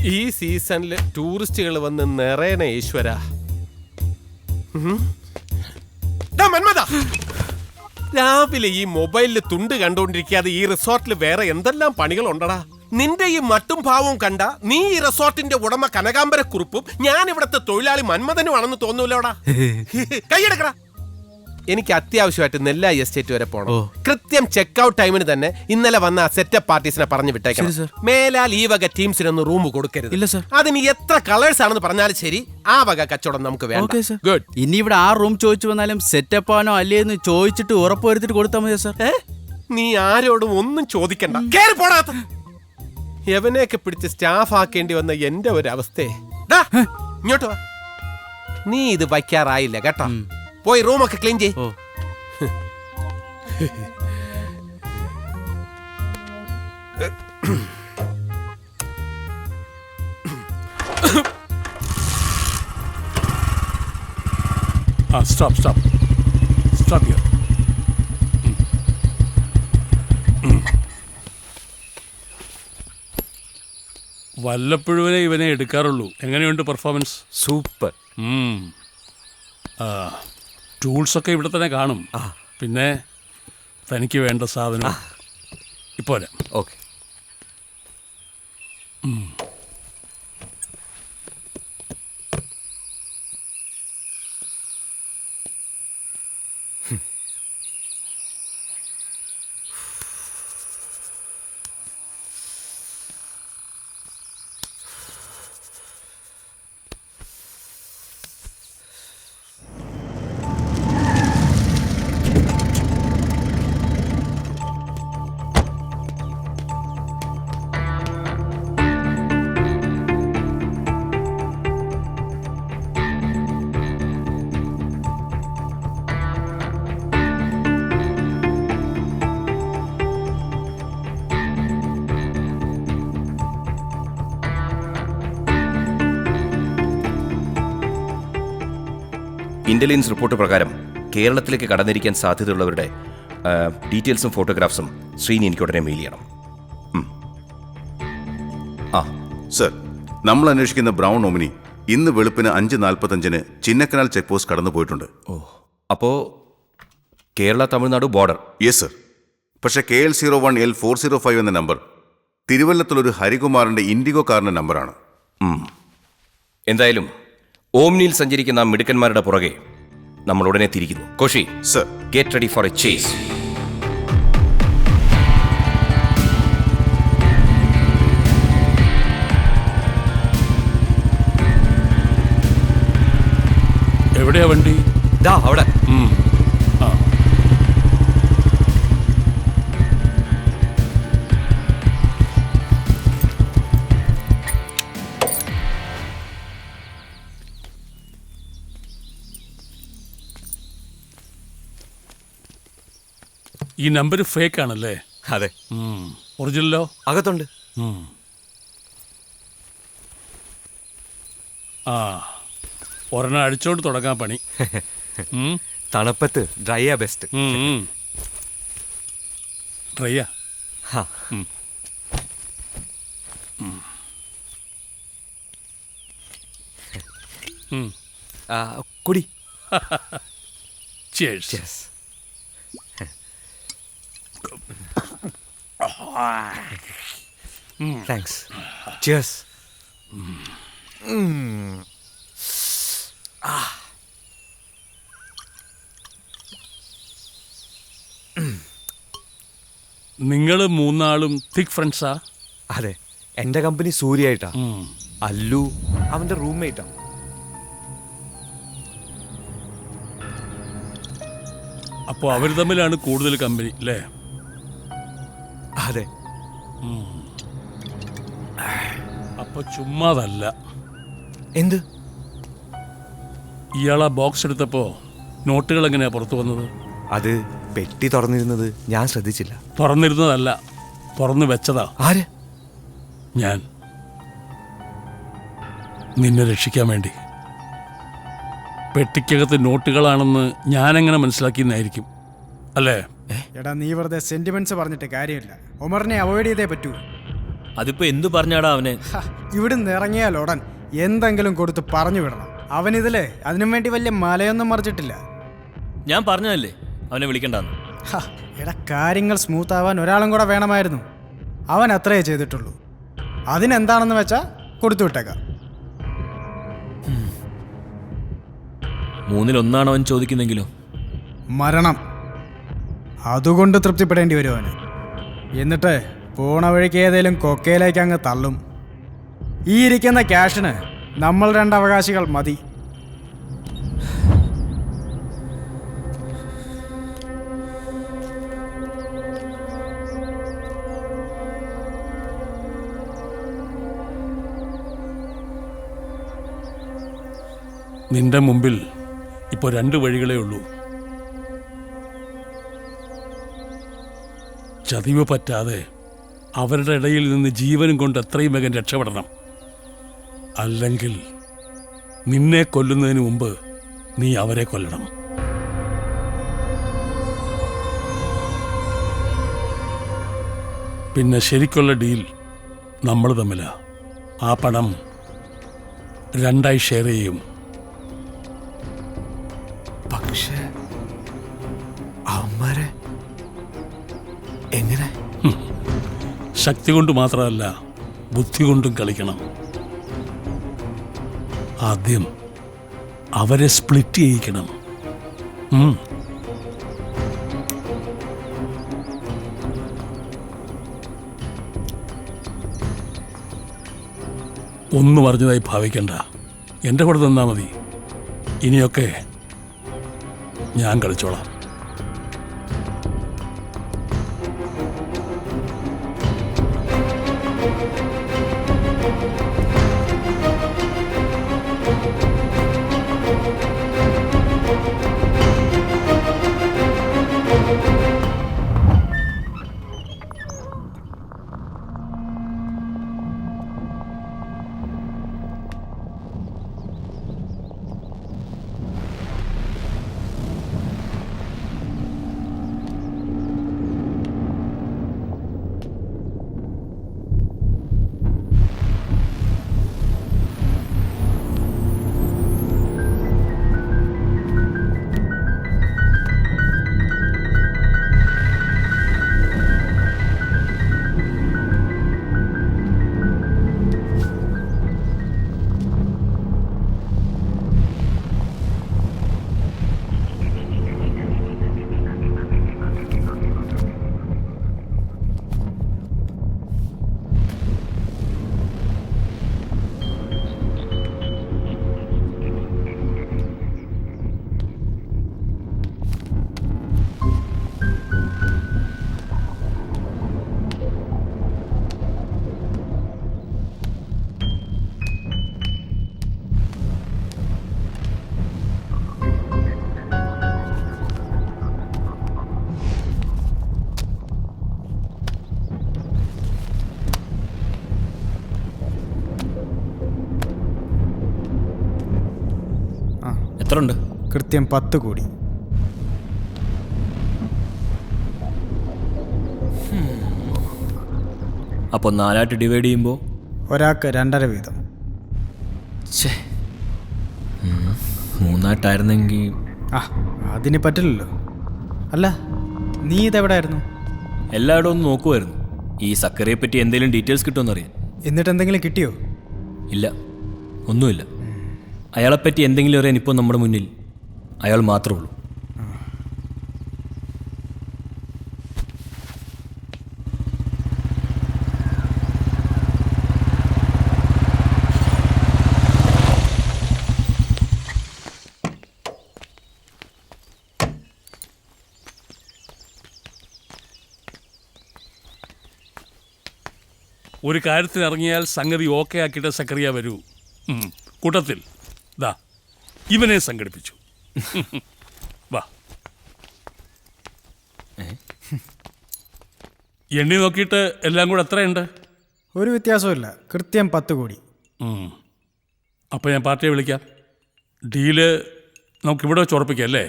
ഈ സീസണില് ടൂറിസ്റ്റുകൾ വന്ന് നിറയണ ഈശ്വര. മന്മത, രാവിലെ ഈ മൊബൈലില് തുണ്ട് കണ്ടോണ്ടിരിക്കാതെ ഈ റിസോർട്ടിൽ വേറെ എന്തെല്ലാം പണികളുണ്ടടാ? നിന്റെ ഈ മട്ടും ഭാവവും കണ്ട നീ ഈ റിസോർട്ടിന്റെ ഉടമ കനകാംബരക്കുറുപ്പും ഞാൻ ഇവിടത്തെ തൊഴിലാളി മന്മഥനുമാണെന്ന് തോന്നൂലോടാ. കൈയെടുക്കടാ. എനിക്ക് അത്യാവശ്യമായിട്ട് നെല്ലായി എസ്റ്റേറ്റ് വരെ പോകണം. കൃത്യം ചെക്ക്ഔട്ട് ടൈമിന് തന്നെ ഇന്നലെ വന്ന സെറ്റപ്പ് പാർട്ടീസിനെ പറഞ്ഞു വിട്ടേക്കണം. മേലാൽ ഈ വക ടീംസിനൊന്നും റൂം കൊടുക്കരുത്. അതിന് എത്ര കളേഴ്സ് ആണെന്ന് പറഞ്ഞാലും ശരി, ആ വക കച്ചവടം നമുക്ക് വേണം. ഗുഡ്. ഇനി ഇവിടെ ആ റൂം ചോദിച്ചു വന്നാലും സെറ്റപ്പ് ആണോ അല്ലേന്ന് ചോദിച്ചിട്ട് ഉറപ്പുവരുത്തിട്ട് കൊടുത്താൽ മതി സാർ. നീ ആരോടും ഒന്നും ചോദിക്കണ്ട. കേറി പോടാത്ത എവനെയൊക്കെ പിടിച്ച് സ്റ്റാഫ് ആക്കേണ്ടി വന്ന എന്റെ ഒരു അവസ്ഥയെ. ഇങ്ങോട്ട് വാ. നീ ഇത് വയ്ക്കാറായില്ല കേട്ടോ. പോയി റൂമൊക്കെ ക്ലീൻ ചെയ്. Stop here. വല്ലപ്പോഴുവനെ ഇവനെ എടുക്കാറുള്ളൂ. എങ്ങനെയുണ്ട് പെർഫോമൻസ്? സൂപ്പർ. ടൂൾസൊക്കെ ഇവിടെ തന്നെ കാണും. പിന്നെ തനിക്ക് വേണ്ട സാധനം ഇപ്പോൾ. ഓക്കെ. ഇന്റലിജൻസ് റിപ്പോർട്ട് പ്രകാരം കേരളത്തിലേക്ക് കടന്നിരിക്കാൻ സാധ്യതയുള്ളവരുടെ ഡീറ്റെയിൽസും ഫോട്ടോഗ്രാഫ്സും ശ്രീനി എനിക്ക് ഉടനെ മെയിൽ ചെയ്യണം. സർ, നമ്മൾ അന്വേഷിക്കുന്ന ബ്രൗൺ ഒമിനി ഇന്ന് വെളുപ്പിന് 5:45 ചിന്നക്കനാൽ ചെക്ക് പോസ്റ്റ് കടന്നു പോയിട്ടുണ്ട്. അപ്പോൾ Kerala Tamil Nadu border? Yes sir. പക്ഷേ KL01L405 എന്ന നമ്പർ തിരുവല്ലത്തുള്ളൊരു ഹരികുമാറിന്റെ ഇൻഡിഗോ കാറിന്റെ നമ്പറാണ്. എന്തായാലും ഓംനിയിൽ സഞ്ചരിക്കുന്ന മിടുക്കന്മാരുടെ പുറകെ നമ്മൾ ഉടനെ തിരിക്കുന്നു. Koshy sir, get ready for A chase. എവിടെയാ വണ്ടി? ദാ അവിടെ. ഈ നമ്പർ ഫേക്ക് ആണല്ലേ? അതെ. ഒറിജിനലോ? അകത്തുണ്ട്. ഒരെണ്ണം അടിച്ചോണ്ട് തുടങ്ങാൻ പണി. തണുപ്പത്ത് ഡ്രൈയാ ബെസ്റ്റ്. ഡ്രൈയാ? കുടി. Cheers. Thanks. Cheers. നിങ്ങൾ മൂന്നാളും തിക് ഫ്രണ്ട്സാ? അതെ. എന്റെ കമ്പനി സൂര്യായിട്ടാ. അല്ലു അവന്റെ റൂംമേറ്റാ. അപ്പോൾ അവർ തമ്മിലാണ് കൂടുതൽ കമ്പനി അല്ലേ? അതെ. അപ്പൊ ചുമ്മാതല്ല. എന്ത്? ഇയാളാ ബോക്സ് എടുത്തപ്പോ നോട്ടുകൾ എങ്ങനെയാ പുറത്തു വന്നത്? അത് പെട്ടി തുറന്നിരുന്നത് ഞാൻ ശ്രദ്ധിച്ചില്ല. തുറന്നിരുന്നതല്ല, തുറന്നു വെച്ചതാ. ആര്? ഞാൻ. നിന്നെ രക്ഷിക്കാൻ വേണ്ടി. പെട്ടിക്കകത്ത് നോട്ടുകളാണെന്ന് ഞാനെങ്ങനെ മനസ്സിലാക്കിയെന്നായിരിക്കും അല്ലേ? എടാ, നീ വെറുതെ സെന്റിമെന്റ്സ് പറഞ്ഞിട്ട് കാര്യമില്ല. ഒമറിനെ അവോയ്ഡ് ചെയ്തേ പറ്റൂ. അതിപ്പോ എന്തു പറഞ്ഞാടാ അവന്? ഇവിടുന്ന് ഇറങ്ങിയാൽ ഉടൻ എന്തെങ്കിലും കൊടുത്ത് പറഞ്ഞു വിടണം. അവനിതിലേ അതിനും വേണ്ടി വലിയ മലയൊന്നും മറിച്ചിട്ടില്ല. ഞാൻ പറഞ്ഞതല്ലേ അവനെ വിളിക്കണ്ടെന്ന്. എടാ, കാര്യങ്ങൾ സ്മൂത്ത് ആവാൻ ഒരാളും കൂടെ വേണമായിരുന്നു. അവൻ അത്രയേ ചെയ്തിട്ടുള്ളൂ. അതിനെന്താണെന്ന് വെച്ചാൽ കൊടുത്തു വിട്ടേക്കാം. 3-1 അവൻ ചോദിക്കുന്നെങ്കിലും മരണം, അതുകൊണ്ട് തൃപ്തിപ്പെടേണ്ടി വരും അവന്. എന്നിട്ട് പോണ വഴിക്ക് ഏതേലും കൊക്കയിലേക്ക് അങ്ങ് തള്ളും. ഈ ഇരിക്കുന്ന ക്യാഷിന് നമ്മൾ 2 അവകാശികൾ മതി. നിന്റെ മുമ്പിൽ ഇപ്പോൾ 2 വഴികളേ ഉള്ളൂ. ചതിവ് പറ്റാതെ അവരുടെ ഇടയിൽ നിന്ന് ജീവനും കൊണ്ട് എത്രയും വേഗം രക്ഷപ്പെടണം. അല്ലെങ്കിൽ നിന്നെ കൊല്ലുന്നതിന് മുമ്പ് നീ അവരെ കൊല്ലണം. പിന്നെ ശരിക്കുള്ള ഡീൽ നമ്മൾ തമ്മിലാ. ആ പണം 2 ഷെയർ ചെയ്യും. പക്ഷേ അവന്മാരെ എങ്ങനെ? ശക്തി കൊണ്ട് മാത്രമല്ല, ബുദ്ധി കൊണ്ടും കളിക്കണം. ആദ്യം അവരെ സ്പ്ലിറ്റ് ചെയ്യിക്കണം. ഒന്നും അറിഞ്ഞതായി ഭാവിക്കണ്ട. എൻ്റെ കൂടെ തന്നാ മതി. ഇനിയൊക്കെ ഞാൻ കളിച്ചോളാം. എത്ര ഉണ്ട്? കൃത്യം 10 കോടി. അപ്പോൾ 4 ഡിവൈഡ് ചെയ്യുമ്പോൾ ഒരാൾക്ക് 2.5 വീതം. 3 അതിന് പറ്റില്ലല്ലോ. അല്ല, നീ ഇതെവിടായിരുന്നു? എല്ലായിടവും ഒന്ന് നോക്കുമായിരുന്നു. ഈ സക്കറിയെ പറ്റി എന്തെങ്കിലും ഡീറ്റെയിൽസ് കിട്ടുമെന്നറിയാൻ. എന്നിട്ട് എന്തെങ്കിലും കിട്ടിയോ? ഇല്ല, ഒന്നുമില്ല. അയാളെപ്പറ്റി എന്തെങ്കിലും അറിയാൻ ഇപ്പോൾ നമ്മുടെ മുന്നിൽ അയാൾ മാത്രമേ ഉള്ളൂ. ഒരു കാര്യത്തിന് ഇറങ്ങിയാൽ സംഗതി ഓക്കെ ആക്കിയിട്ട് സക്കറിയ വരൂ. കൂട്ടത്തിൽ ദാ ഇവനെ സംഘടിപ്പിച്ചു. വാ, എണ്ണി നോക്കിയിട്ട് എല്ലാം കൂടെ എത്രയുണ്ട്? ഒരു വ്യത്യാസമില്ല, കൃത്യം 10 കോടി. അപ്പോൾ ഞാൻ പാർട്ടിയെ വിളിക്കാം. ഡീല് നമുക്കിവിടെ വെച്ച് ഉറപ്പിക്കാം അല്ലേ?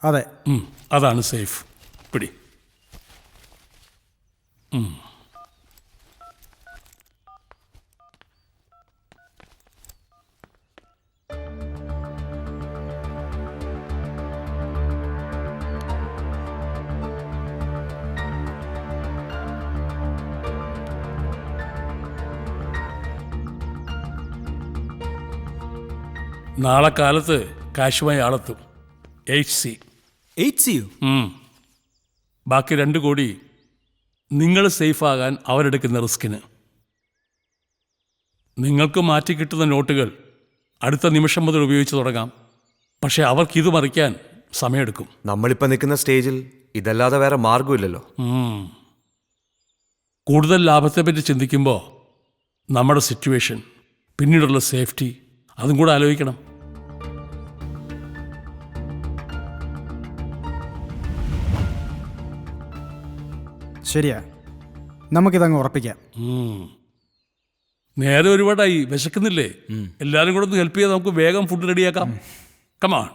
അതെ, അതാണ് സേഫ്. പിടി. നാളെ കാലത്ത് കാശുമായി ആളെത്തും. 8C. 8C. ബാക്കി 2 കോടി നിങ്ങൾ സേഫാകാൻ അവരെടുക്കുന്ന റിസ്കിന്. നിങ്ങൾക്ക് മാറ്റി കിട്ടുന്ന നോട്ടുകൾ അടുത്ത നിമിഷം മുതൽ ഉപയോഗിച്ച് തുടങ്ങാം. പക്ഷെ അവർക്കിത് മറിക്കാൻ സമയമെടുക്കും. നമ്മളിപ്പോൾ നിൽക്കുന്ന സ്റ്റേജിൽ ഇതല്ലാതെ വേറെ മാർഗമില്ലല്ലോ. കൂടുതൽ ലാഭത്തെപ്പറ്റി ചിന്തിക്കുമ്പോൾ നമ്മുടെ സിറ്റുവേഷൻ, പിന്നീടുള്ള സേഫ്റ്റി, അതും കൂടെ ആലോചിക്കണം. ശരിയാ, നമുക്കിതങ്ങ് ഉറപ്പിക്കാം. നേരെ ഒരുപാടായി, വിശക്കുന്നില്ലേ? എല്ലാവരും കൂടെ ഒന്ന് ഹെൽപ്പ് ചെയ്ത് നമുക്ക് വേഗം ഫുഡ് റെഡിയാക്കാം. കമാൺ.